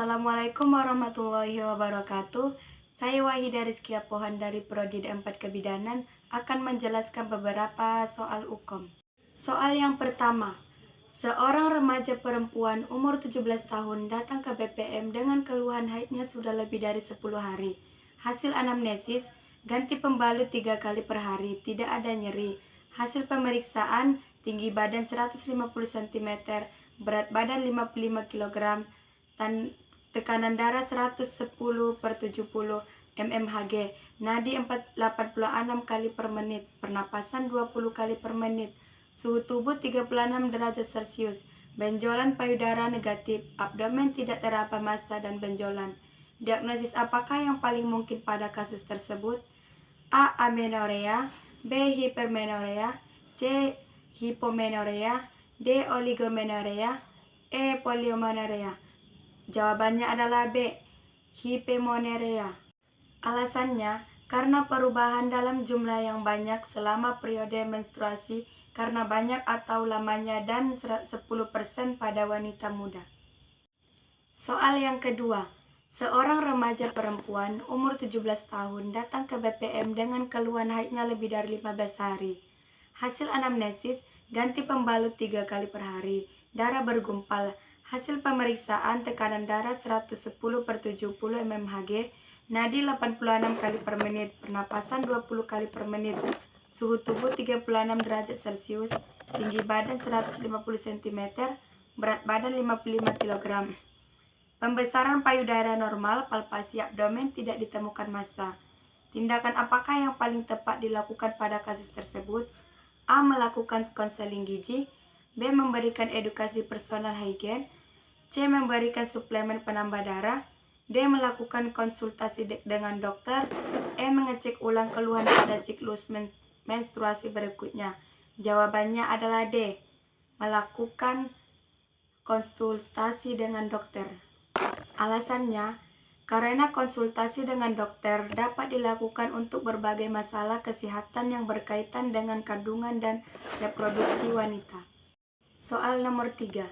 Assalamualaikum warahmatullahi wabarakatuh. Saya Wahida Rizkia Pohan dari Prodi D4 Kebidanan akan menjelaskan beberapa soal hukum. Soal yang pertama, seorang remaja perempuan umur 17 tahun datang ke BPM dengan keluhan haidnya sudah lebih dari 10 hari. Hasil anamnesis, ganti pembalut 3 kali per hari, tidak ada nyeri. Hasil pemeriksaan, tinggi badan 150 cm, berat badan 55 kg, tekanan darah 110/70 mmHg, nadi 86 kali per menit, pernapasan 20 kali per menit, suhu tubuh 36 derajat Celcius, benjolan payudara negatif, abdomen tidak teraba massa dan benjolan. Diagnosis apakah yang paling mungkin pada kasus tersebut? A. Amenorea, B. Hipermenorea, C. Hipomenorea, D. Oligomenorea, E. Poliomenorrhea. Jawabannya adalah B. Hipemonerea. Alasannya, karena perubahan dalam jumlah yang banyak selama periode menstruasi karena banyak atau lamanya dan 10% pada wanita muda. Soal yang kedua, seorang remaja perempuan umur 17 tahun datang ke BPM dengan keluhan haidnya lebih dari 15 hari. Hasil anamnesis, ganti pembalut 3 kali per hari, darah bergumpal. Hasil pemeriksaan, tekanan darah 110/70 mmHg, nadi 86 kali per menit, pernapasan 20 kali per menit, suhu tubuh 36 derajat Celcius, tinggi badan 150 cm, berat badan 55 kg. Pembesaran payudara normal, palpasi abdomen, tidak ditemukan massa. Tindakan apakah yang paling tepat dilakukan pada kasus tersebut? A. Melakukan konseling gizi, B. Memberikan edukasi personal hygiene, C. Memberikan suplemen penambah darah, D. Melakukan konsultasi dengan dokter, E. Mengecek ulang keluhan pada siklus menstruasi berikutnya. Jawabannya adalah D. Melakukan konsultasi dengan dokter. Alasannya, karena konsultasi dengan dokter dapat dilakukan untuk berbagai masalah kesehatan yang berkaitan dengan kandungan dan reproduksi wanita. Soal nomor 3.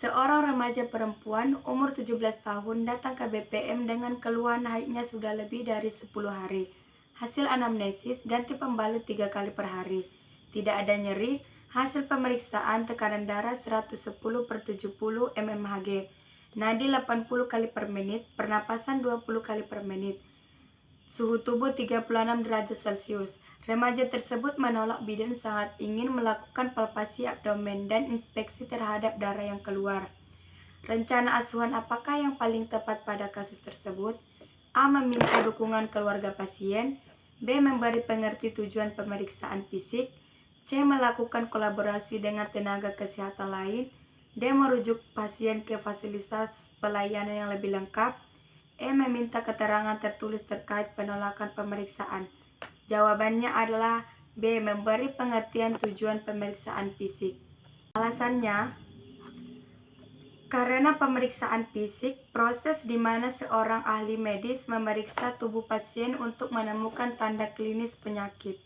Seorang remaja perempuan umur 17 tahun datang ke BPM dengan keluhan haidnya sudah lebih dari 10 hari. Hasil anamnesis, ganti pembalut 3 kali per hari. Tidak ada nyeri. Hasil pemeriksaan, tekanan darah 110/70 mmHg, nadi 80 kali per menit, pernapasan 20 kali per menit, suhu tubuh 36 derajat Celcius. Remaja tersebut menolak bidan, sangat ingin melakukan palpasi abdomen dan inspeksi terhadap darah yang keluar. Rencana asuhan apakah yang paling tepat pada kasus tersebut? A. Meminta dukungan keluarga pasien, B. Memberi pengerti tujuan pemeriksaan fisik, C. Melakukan kolaborasi dengan tenaga kesehatan lain, D. Merujuk pasien ke fasilitas pelayanan yang lebih lengkap, E. Meminta keterangan tertulis terkait penolakan pemeriksaan. Jawabannya adalah B. Memberi pengertian tujuan pemeriksaan fisik. Alasannya, karena pemeriksaan fisik, proses di mana seorang ahli medis memeriksa tubuh pasien untuk menemukan tanda klinis penyakit.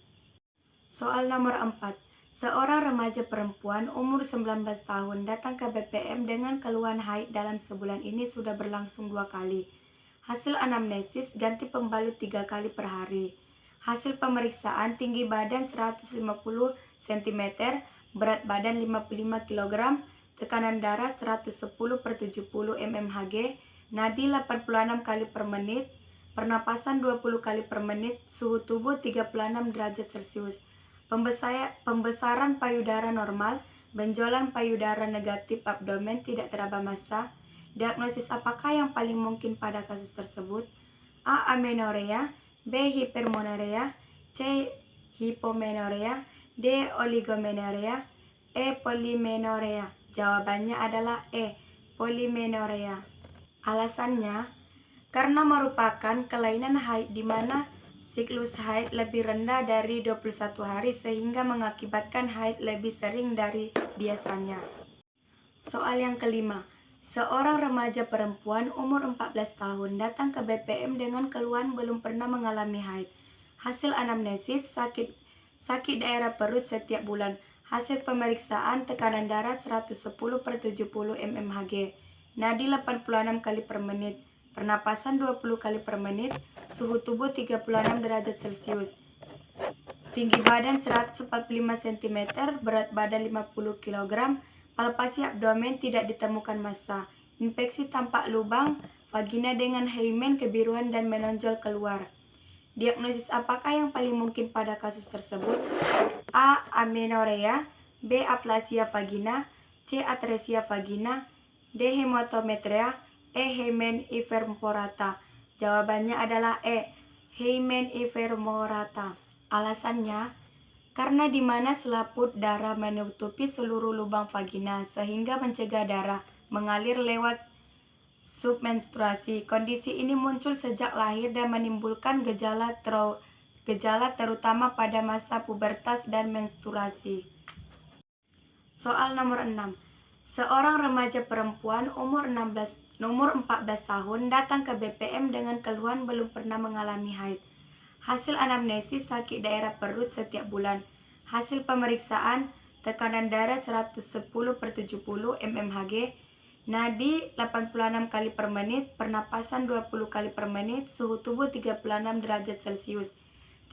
Soal nomor 4. Seorang remaja perempuan umur 19 tahun datang ke BPM dengan keluhan haid dalam sebulan ini sudah berlangsung 2 kali. Hasil anamnesis, ganti pembalut 3 kali per hari. Hasil pemeriksaan, tinggi badan 150 cm, berat badan 55 kg, tekanan darah 110/70 mmHg, nadi 86 kali per menit, pernapasan 20 kali per menit, suhu tubuh 36 derajat Celcius. Pembesaran payudara normal, benjolan payudara negatif, abdomen tidak teraba massa. Diagnosis apakah yang paling mungkin pada kasus tersebut? A. Amenorea, B. Hipermonerea, C. Hipomenorea, D. Oligomenorea, E. Polimenorea. Jawabannya adalah E. Polimenorea. Alasannya, karena merupakan kelainan haid di mana siklus haid lebih rendah dari 21 hari sehingga mengakibatkan haid lebih sering dari biasanya. Soal yang kelima. Seorang remaja perempuan umur 14 tahun datang ke BPM dengan keluhan belum pernah mengalami haid. Hasil anamnesis, sakit daerah perut setiap bulan. Hasil pemeriksaan, tekanan darah 110/70 mmHg, nadi 86 kali per menit, pernapasan 20 kali per menit, suhu tubuh 36 derajat Celcius, tinggi badan 145 cm, berat badan 50 kg, palpasi abdomen tidak ditemukan massa, infeksi tampak lubang vagina dengan hymen kebiruan dan menonjol keluar. Diagnosis apakah yang paling mungkin pada kasus tersebut? A. Amenorrhea, B. Aplasia vagina, C. Atresia vagina, D. Hematometria, E. Hymen hiperemorrhata. Jawabannya adalah E. Hymen hiperemorrhata. Alasannya, karena di mana selaput darah menutupi seluruh lubang vagina sehingga mencegah darah mengalir lewat submenstruasi. Kondisi ini muncul sejak lahir dan menimbulkan gejala terutama pada masa pubertas dan menstruasi. Soal nomor 6. Seorang remaja perempuan umur 14 tahun datang ke BPM dengan keluhan belum pernah mengalami haid. Hasil anamnesis sakit daerah perut setiap bulan. Hasil pemeriksaan tekanan darah 110/70 mmHg, nadi 86 kali per menit, pernapasan 20 kali per menit, suhu tubuh 36 derajat Celcius,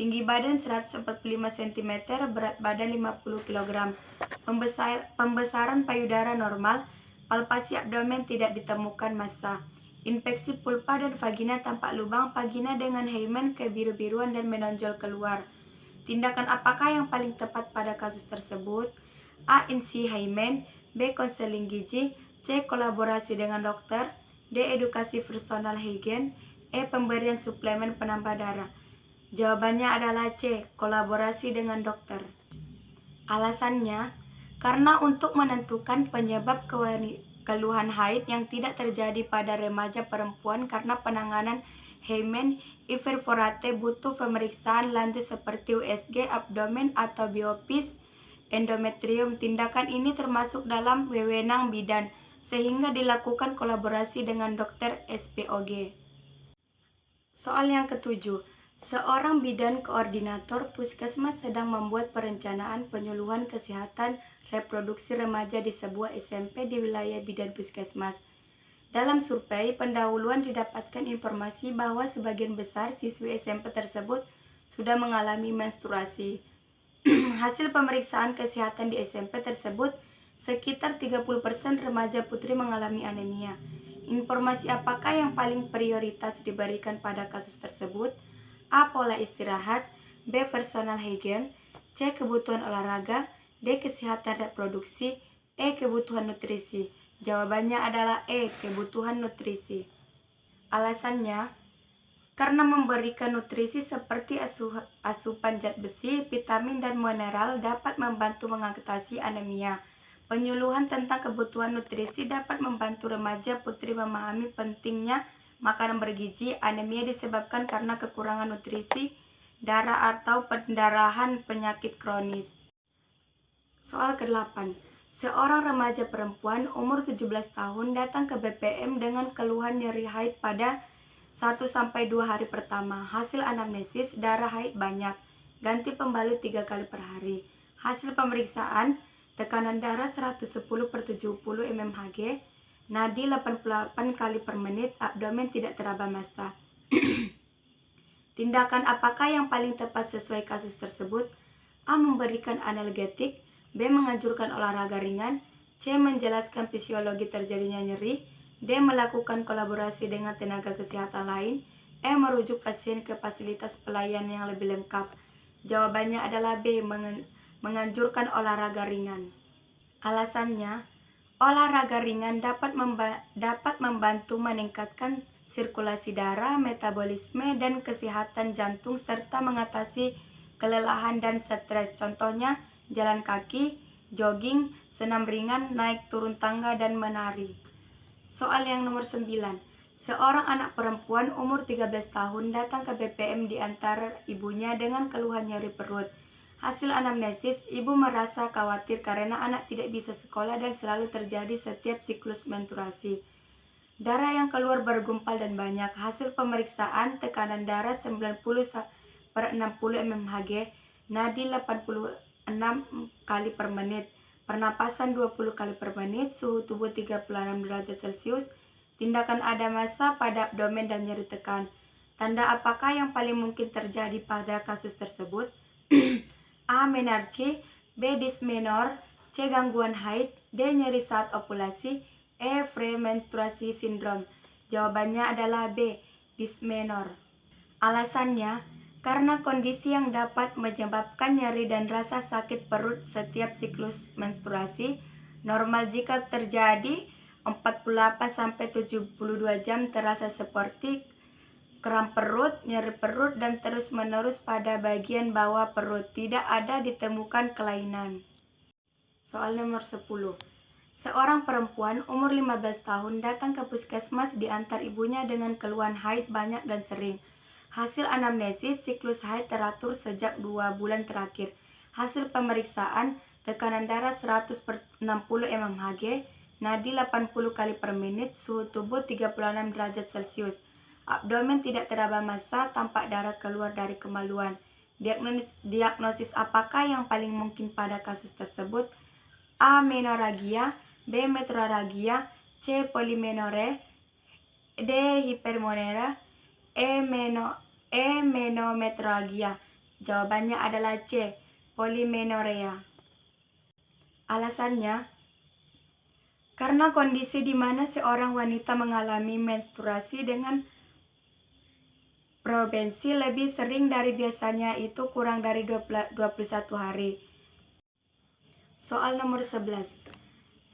tinggi badan 145 cm, berat badan 50 kg, pembesaran payudara normal, palpasi abdomen tidak ditemukan massa, infeksi vulva dan vagina tampak lubang vagina dengan hymen kebiru-biruan dan menonjol keluar. Tindakan apakah yang paling tepat pada kasus tersebut? A. Insi hymen, B. Konseling gizi, C. Kolaborasi dengan dokter, D. Edukasi personal hygiene, E. Pemberian suplemen penambah darah. Jawabannya adalah C. Kolaborasi dengan dokter. Alasannya, karena untuk menentukan penyebab keluhan haid yang tidak terjadi pada remaja perempuan karena penanganan hymen hiperemorrhata butuh pemeriksaan lanjut seperti USG abdomen atau biopsi endometrium. Tindakan ini termasuk dalam wewenang bidan, sehingga dilakukan kolaborasi dengan dokter SPOG. Soal yang ketujuh. Seorang bidan koordinator puskesmas sedang membuat perencanaan penyuluhan kesehatan reproduksi remaja di sebuah SMP di wilayah bidan puskesmas. Dalam survei pendahuluan didapatkan informasi bahwa sebagian besar siswi SMP tersebut sudah mengalami menstruasi. Hasil pemeriksaan kesehatan di SMP tersebut, sekitar 30% remaja putri mengalami anemia. Informasi apakah yang paling prioritas diberikan pada kasus tersebut? A. Pola istirahat, B. Personal hygiene, C. Kebutuhan olahraga, D. Kesehatan reproduksi, E. Kebutuhan nutrisi. Jawabannya adalah E. Kebutuhan nutrisi. Alasannya, karena memberikan nutrisi seperti asupan zat besi, vitamin, dan mineral dapat membantu mengatasi anemia. Penyuluhan tentang kebutuhan nutrisi dapat membantu remaja putri memahami pentingnya makanan bergizi. Anemia disebabkan karena kekurangan nutrisi, darah atau pendarahan penyakit kronis. Soal ke-8. Seorang remaja perempuan umur 17 tahun datang ke BPM dengan keluhan nyeri haid pada 1-2 hari pertama. Hasil anamnesis, darah haid banyak, ganti pembalut 3 kali per hari. Hasil pemeriksaan, tekanan darah 110/70 mmHg, nadi 88 kali per menit, abdomen tidak teraba massa. Tindakan apakah yang paling tepat sesuai kasus tersebut? A. Memberikan analgetik, B. Menganjurkan olahraga ringan, C. Menjelaskan fisiologi terjadinya nyeri, D. Melakukan kolaborasi dengan tenaga kesehatan lain, E. Merujuk pasien ke fasilitas pelayanan yang lebih lengkap. Jawabannya adalah B. Menganjurkan olahraga ringan. Alasannya, olahraga ringan dapat membantu meningkatkan sirkulasi darah, metabolisme, dan kesehatan jantung serta mengatasi kelelahan dan stres. Contohnya, jalan kaki, jogging, senam ringan, naik turun tangga, dan menari. Soal yang nomor 9. Seorang anak perempuan umur 13 tahun datang ke BPM diantar ibunya dengan keluhan nyeri perut. Hasil anamnesis, ibu merasa khawatir karena anak tidak bisa sekolah dan selalu terjadi setiap siklus menstruasi. Darah yang keluar bergumpal dan banyak. Hasil pemeriksaan, tekanan darah 90/60 mmHg, nadi 86 kali per menit, pernapasan 20 kali per menit, suhu tubuh 36 derajat Celcius, tindakan ada massa pada abdomen dan nyeri tekan. Tanda apakah yang paling mungkin terjadi pada kasus tersebut? A. Menarche, B. Dysmenor, C. Gangguan haid, D. Nyeri saat ovulasi, E. Premenstruasi sindrom. Jawabannya adalah B. Dysmenor. Alasannya, karena kondisi yang dapat menyebabkan nyeri dan rasa sakit perut setiap siklus menstruasi, normal jika terjadi 48-72 jam terasa seperti kram perut, nyeri perut, dan terus-menerus pada bagian bawah perut. Tidak ada ditemukan kelainan. Soal nomor 10. Seorang perempuan umur 15 tahun datang ke puskesmas diantar ibunya dengan keluhan haid banyak dan sering. Hasil anamnesis, siklus haid teratur sejak 2 bulan terakhir. Hasil pemeriksaan, tekanan darah 100/60 mmHg, nadi 80 kali per menit, suhu tubuh 36 derajat Celcius. Abdomen tidak teraba massa, tampak darah keluar dari kemaluan. Diagnosis apakah yang paling mungkin pada kasus tersebut? A. Menorragia, B. Metrorragia, C. Polymenorrhea, D. Hypermenorrhea, E. Menometrorragia. Jawabannya adalah C. Polymenorrhea. Alasannya, karena kondisi di mana seorang wanita mengalami menstruasi dengan frekuensi lebih sering dari biasanya, itu kurang dari 21 hari. Soal nomor 11.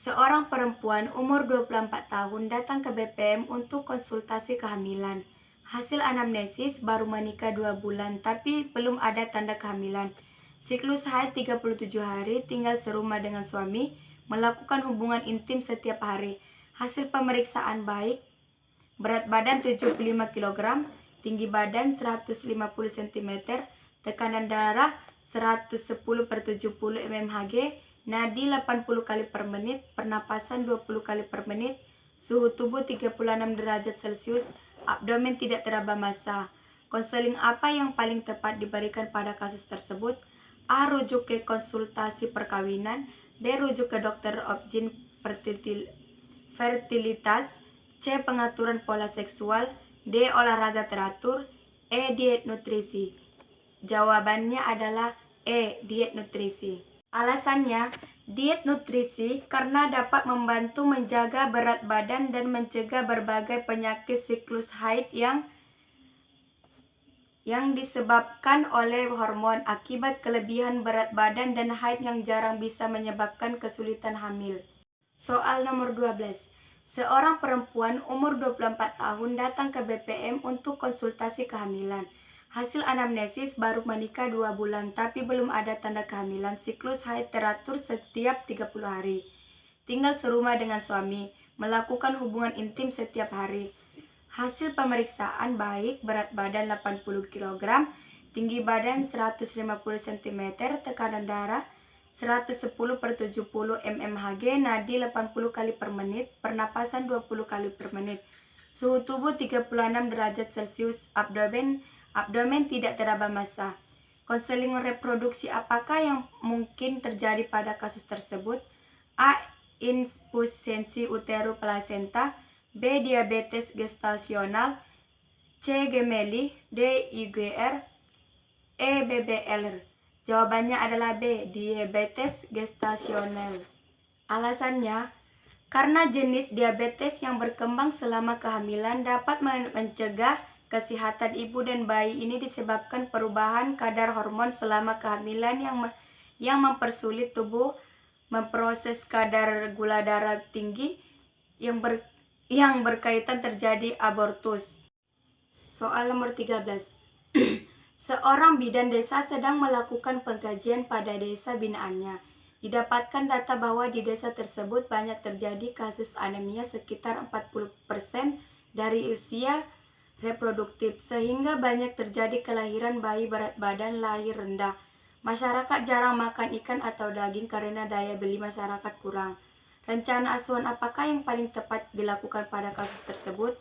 Seorang perempuan umur 24 tahun datang ke BPM untuk konsultasi kehamilan. Hasil anamnesis, baru menikah 2 bulan tapi belum ada tanda kehamilan. Siklus haid 37 hari, tinggal serumah dengan suami, melakukan hubungan intim setiap hari. Hasil pemeriksaan baik, berat badan 75 kg, tinggi badan 150 cm, tekanan darah 110/70 mmHg, nadi 80 kali per menit, pernapasan 20 kali per menit, suhu tubuh 36 derajat Celcius, abdomen tidak teraba massa. Konseling apa yang paling tepat diberikan pada kasus tersebut? A. Rujuk ke konsultasi perkawinan, B. Rujuk ke dokter objin fertilitas, C. Pengaturan pola seksual, D. Olahraga teratur, E. Diet nutrisi. Jawabannya adalah E. Diet nutrisi. Alasannya, diet nutrisi karena dapat membantu menjaga berat badan dan mencegah berbagai penyakit siklus haid yang disebabkan oleh hormon. Akibat kelebihan berat badan dan haid yang jarang bisa menyebabkan kesulitan hamil. Soal nomor 12. Seorang perempuan umur 24 tahun datang ke BPM untuk konsultasi kehamilan. Hasil anamnesis, baru menikah 2 bulan tapi belum ada tanda kehamilan. Siklus haid teratur setiap 30 hari. Tinggal serumah dengan suami, melakukan hubungan intim setiap hari. Hasil pemeriksaan baik, berat badan 80 kg, tinggi badan 150 cm, tekanan darah 110/70 mmHg, nadi 80 kali per menit, pernapasan 20 kali per menit. Suhu tubuh 36 derajat Celcius, abdomen tidak teraba massa. Konseling reproduksi apakah yang mungkin terjadi pada kasus tersebut? A. Insufisiensi utero plasenta, B. Diabetes gestasional, C. Gemelli, D. IGR, E. BBL. Jawabannya adalah B. Diabetes gestasional. Alasannya, karena jenis diabetes yang berkembang selama kehamilan dapat mencegah kesehatan ibu dan bayi. Ini disebabkan perubahan kadar hormon selama kehamilan yang mempersulit tubuh memproses kadar gula darah tinggi yang berkaitan terjadi abortus. Soal nomor 13. Seorang bidan desa sedang melakukan pengkajian pada desa binaannya. Didapatkan data bahwa di desa tersebut banyak terjadi kasus anemia sekitar 40% dari usia reproduktif, sehingga banyak terjadi kelahiran bayi berat badan lahir rendah. Masyarakat jarang makan ikan atau daging karena daya beli masyarakat kurang. Rencana asuhan apakah yang paling tepat dilakukan pada kasus tersebut?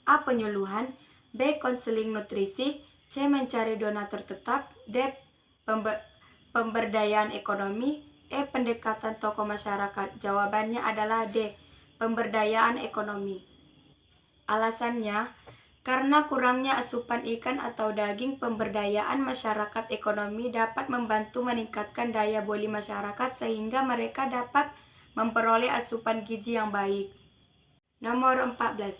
A. Penyuluhan, B. Konseling nutrisi, C. Mencari donatur tetap, D. Pemberdayaan ekonomi, E. Pendekatan tokoh masyarakat. Jawabannya adalah D. Pemberdayaan ekonomi. Alasannya, karena kurangnya asupan ikan atau daging, pemberdayaan masyarakat ekonomi dapat membantu meningkatkan daya beli masyarakat sehingga mereka dapat memperoleh asupan gizi yang baik. Nomor 14.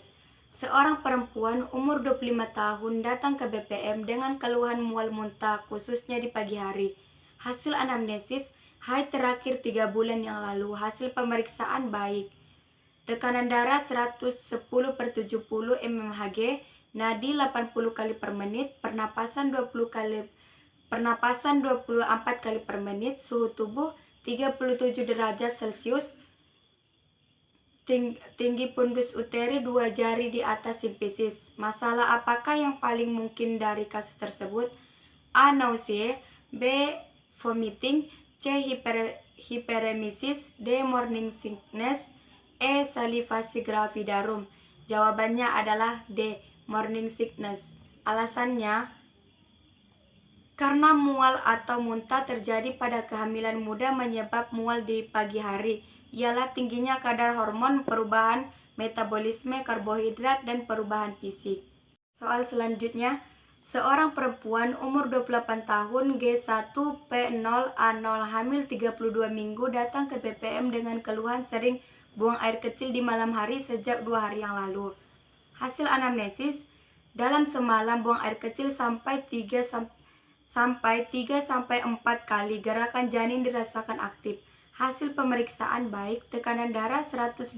Seorang perempuan umur 25 tahun datang ke BPM dengan keluhan mual muntah, khususnya di pagi hari. Hasil anamnesis, haid terakhir 3 bulan yang lalu. Hasil pemeriksaan baik. Tekanan darah 110/70 mmHg, nadi 80 kali per menit, pernapasan 24 kali per menit, suhu tubuh 37 derajat Celcius, tinggi pundus uteri 2 jari di atas simfisis. Masalah apakah yang paling mungkin dari kasus tersebut? A. Nausea, B. Vomiting, C. Hiperemesis, D. Morning sickness, E. Salivasi gravidarum. Jawabannya adalah D. Morning sickness. Alasannya, karena mual atau muntah terjadi pada kehamilan muda menyebab mual di pagi hari, ialah tingginya kadar hormon, perubahan metabolisme karbohidrat, dan perubahan fisik. Soal selanjutnya, seorang perempuan umur 28 tahun G1P0A0 hamil 32 minggu datang ke BPM dengan keluhan sering buang air kecil di malam hari sejak 2 hari yang lalu. Hasil anamnesis, dalam semalam buang air kecil sampai 3-4 kali, gerakan janin dirasakan aktif. Hasil pemeriksaan baik, tekanan darah 120/70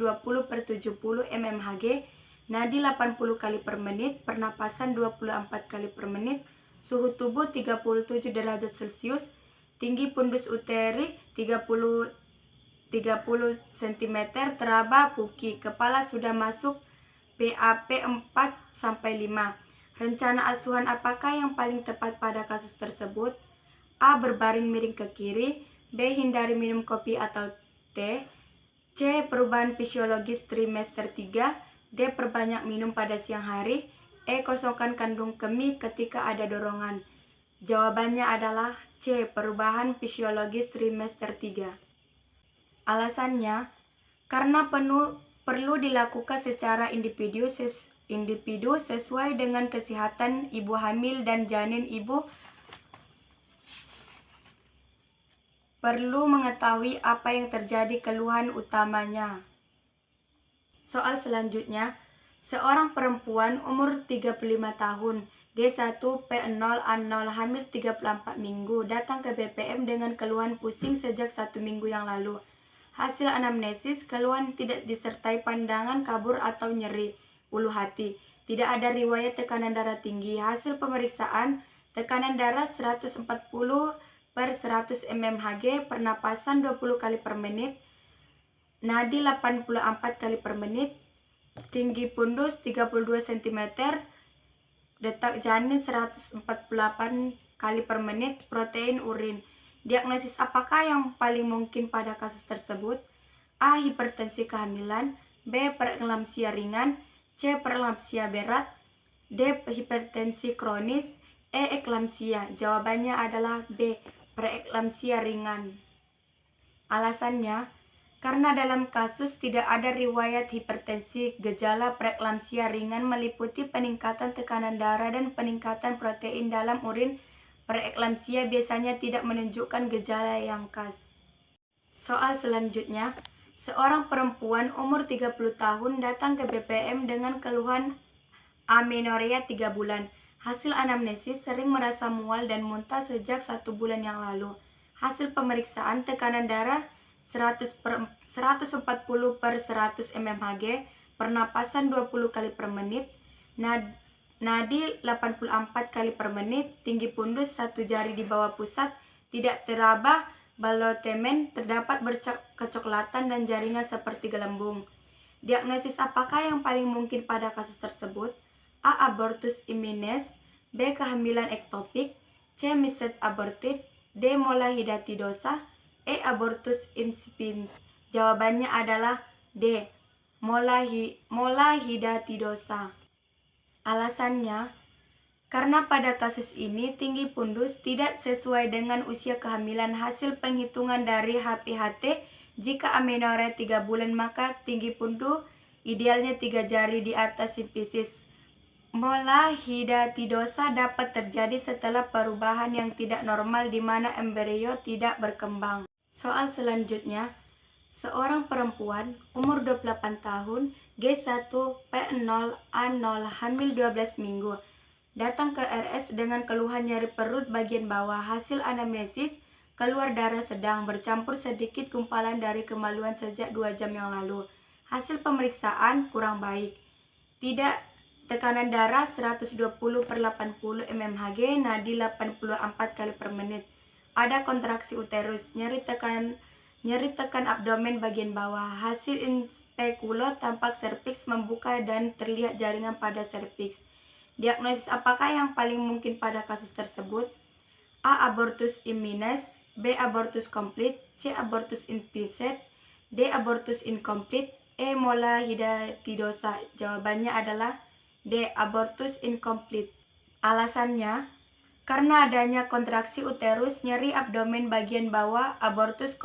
mmHg, nadi 80 kali per menit, pernapasan 24 kali per menit, suhu tubuh 37 derajat Celcius, tinggi pundus uteri 30 cm, teraba puki, kepala sudah masuk PAP 4-5. Rencana asuhan apakah yang paling tepat pada kasus tersebut? A. Berbaring miring ke kiri, B. Hindari minum kopi atau teh, C. Perubahan fisiologis trimester 3, D. Perbanyak minum pada siang hari, E. Kosongkan kandung kemih ketika ada dorongan. Jawabannya adalah C. Perubahan fisiologis trimester 3. Alasannya, karena perlu dilakukan secara individu sesuai dengan kesehatan ibu hamil dan janin. Ibu perlu mengetahui apa yang terjadi keluhan utamanya. Soal selanjutnya, seorang perempuan umur 35 tahun G1P0A0 hamil 34 minggu datang ke BPM dengan keluhan pusing sejak 1 minggu yang lalu. Hasil anamnesis, keluhan tidak disertai pandangan kabur atau nyeri ulu hati. Tidak ada riwayat tekanan darah tinggi. Hasil pemeriksaan, tekanan darah 140/100 mmHg, pernapasan 20 kali per menit, nadi 84 kali per menit, tinggi pundus 32 cm, detak janin 148 kali per menit, protein urin. Diagnosis apakah yang paling mungkin pada kasus tersebut? A. Hipertensi kehamilan, B. Preeklamsia ringan, C. Preeklamsia berat, D. Hipertensi kronis, E. Eklamsia. Jawabannya adalah B. Preeklamsia ringan. Alasannya, karena dalam kasus tidak ada riwayat hipertensi, gejala preeklamsia ringan meliputi peningkatan tekanan darah dan peningkatan protein dalam urin. Preeklamsia biasanya tidak menunjukkan gejala yang khas. Soal selanjutnya, seorang perempuan umur 30 tahun datang ke BPM dengan keluhan amenorea 3 bulan. Hasil anamnesis, sering merasa mual dan muntah sejak 1 bulan yang lalu. Hasil pemeriksaan, tekanan darah 140/100 mmHg, pernapasan 20 kali per menit, nadi 84 kali per menit, tinggi pundus 1 jari di bawah pusat, tidak teraba balotemen, terdapat bercak kecoklatan dan jaringan seperti gelembung. Diagnosis apakah yang paling mungkin pada kasus tersebut? A. Abortus imminens, B. Kehamilan ektopik, C. Misset aborted, D. Mola hidatidosa, E. Abortus incipiens. Jawabannya adalah D. Mola hidatidosa. Alasannya, Karena pada kasus ini tinggi pundus tidak sesuai dengan usia kehamilan hasil penghitungan dari HPHT. Jika amenorrea 3 bulan maka tinggi pundus idealnya 3 jari di atas simfisis. Mola hidatidosa dapat terjadi setelah perubahan yang tidak normal di mana embrio tidak berkembang. Soal selanjutnya, seorang perempuan umur 28 tahun, G1, P0, A0, hamil 12 minggu. Datang ke RS dengan keluhan nyeri perut bagian bawah. Hasil anamnesis, keluar darah sedang bercampur sedikit gumpalan dari kemaluan sejak 2 jam yang lalu. Hasil pemeriksaan kurang baik. Tidak tekanan darah 120/80 mmHg, nadi 84 kali per menit. Ada kontraksi uterus, nyeri tekan abdomen bagian bawah. Hasil inspekulo tampak serviks membuka dan terlihat jaringan pada serviks. Diagnosis apakah yang paling mungkin pada kasus tersebut? A. Abortus imminens, B. Abortus complete, C. Abortus implicit, D. Abortus incomplete, E. Mola hidatidosa. Jawabannya adalah D. Abortus incomplete. Alasannya, karena adanya kontraksi uterus, nyeri abdomen bagian bawah. Abortus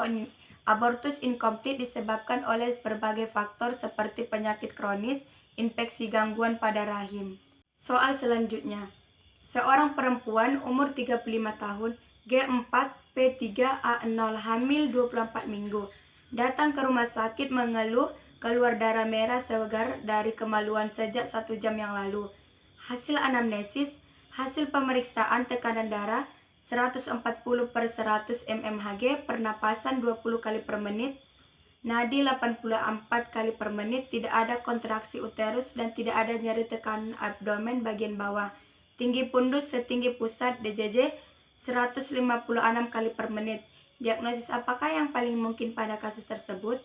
incomplete disebabkan oleh berbagai faktor seperti penyakit kronis, infeksi, gangguan pada rahim. Soal selanjutnya, seorang perempuan umur 35 tahun, G4, P3, A0, hamil 24 minggu, datang ke rumah sakit mengeluh keluar darah merah segar dari kemaluan sejak 1 jam yang lalu. Hasil anamnesis, hasil pemeriksaan tekanan darah 140/100 mmHg, pernapasan 20 kali per menit, nadi 84 kali per menit, tidak ada kontraksi uterus dan tidak ada nyeri tekan abdomen bagian bawah. Tinggi pundus setinggi pusat DJJ 156 kali per menit. Diagnosis apakah yang paling mungkin pada kasus tersebut?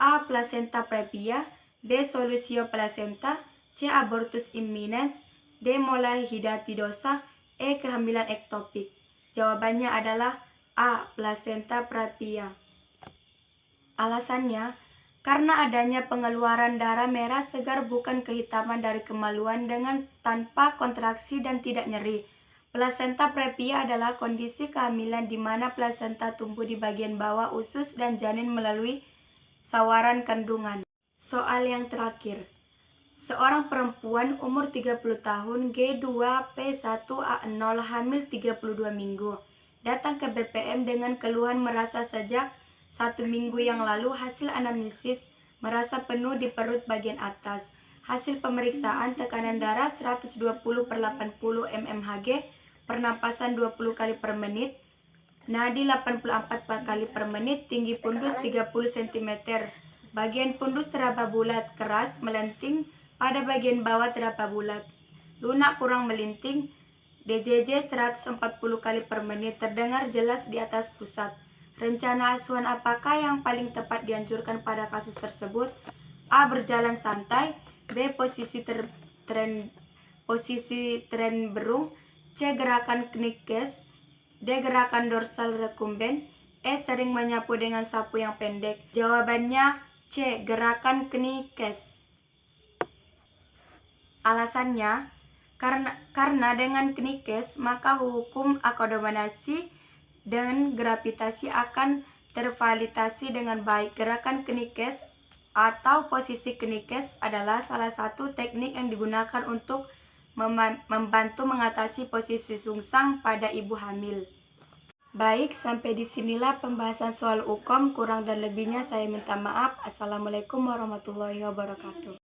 A. Placenta previa, B. Solusio placenta, C. Abortus imminens, D. Mola hidatidosa, E. Kehamilan ektopik. Jawabannya adalah A. Placenta previa. Alasannya, karena adanya pengeluaran darah merah segar bukan kehitaman dari kemaluan dengan tanpa kontraksi dan tidak nyeri. Plasenta previa adalah kondisi kehamilan di mana plasenta tumbuh di bagian bawah usus dan janin melalui sawaran kandungan. Soal yang terakhir. Seorang perempuan umur 30 tahun, G2, P1, A0, hamil 32 minggu. Datang ke BPM dengan keluhan merasa sejak 1 minggu yang lalu. Hasil anamnesis, merasa penuh di perut bagian atas. Hasil pemeriksaan tekanan darah 120/80 mmHg, pernapasan 20 kali per menit, nadi 84 kali per menit, tinggi pundus 30 cm. Bagian pundus teraba bulat, keras, melenting, pada bagian bawah teraba bulat, lunak kurang melinting, DJJ 140 kali per menit, terdengar jelas di atas pusat. Rencana asuhan apakah yang paling tepat dianjurkan pada kasus tersebut? A. Berjalan santai, B. Posisi tren berung, C. Gerakan knickes, D. Gerakan dorsal recumbent, E. Sering menyapu dengan sapu yang pendek. Jawabannya C. Gerakan knickes. Alasannya, karena dengan knickes maka hukum akomodansi dan gravitasi akan tervalidasi dengan baik. Gerakan knickes atau posisi knickes adalah salah satu teknik yang digunakan untuk membantu mengatasi posisi sungsang pada ibu hamil. Baik, sampai disinilah pembahasan soal UKOM. Kurang dan lebihnya saya minta maaf. Assalamualaikum warahmatullahi wabarakatuh.